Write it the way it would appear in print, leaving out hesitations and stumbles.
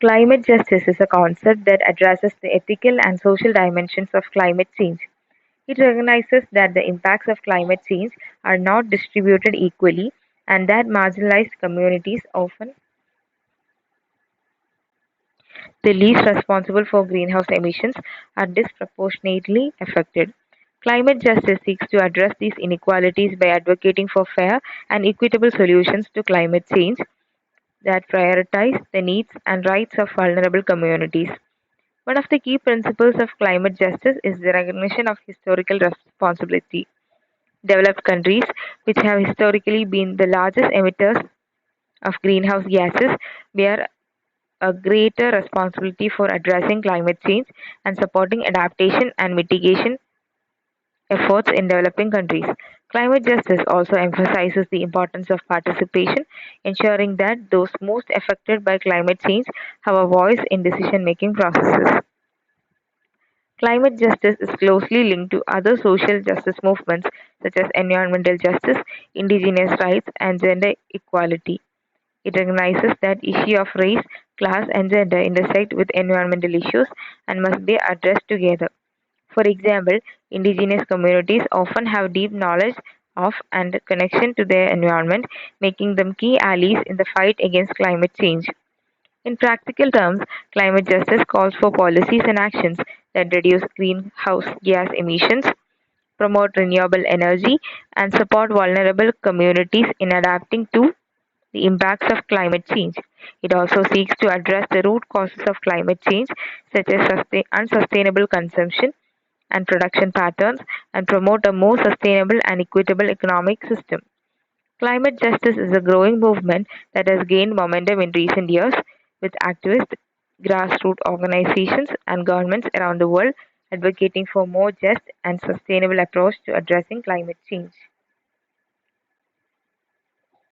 Climate justice is a concept that addresses the ethical and social dimensions of climate change. It recognizes that the impacts of climate change are not distributed equally and that marginalized communities, often the least responsible for greenhouse emissions, are disproportionately affected. Climate justice seeks to address these inequalities by advocating for fair and equitable solutions to climate change that prioritize the needs and rights of vulnerable communities. One of the key principles of climate justice is the recognition of historical responsibility. Developed countries, which have historically been the largest emitters of greenhouse gases, bear a greater responsibility for addressing climate change and supporting adaptation and mitigation efforts in developing countries. Climate justice also emphasizes the importance of participation, ensuring that those most affected by climate change have a voice in decision making processes. Climate justice is closely linked to other social justice movements such as environmental justice, indigenous rights, and gender equality. It recognizes that issues of race, class, and gender intersect with environmental issues and must be addressed together. For example, indigenous communities often have deep knowledge of and connection to their environment, making them key allies in the fight against climate change. In practical terms, climate justice calls for policies and actions that reduce greenhouse gas emissions, promote renewable energy, and support vulnerable communities in adapting to the impacts of climate change. It also seeks to address the root causes of climate change, such as unsustainable consumption and production patterns, and promote a more sustainable and equitable economic system. Climate justice is a growing movement that has gained momentum in recent years, with activists, grassroots organizations, and governments around the world advocating for more just and sustainable approach to addressing climate change.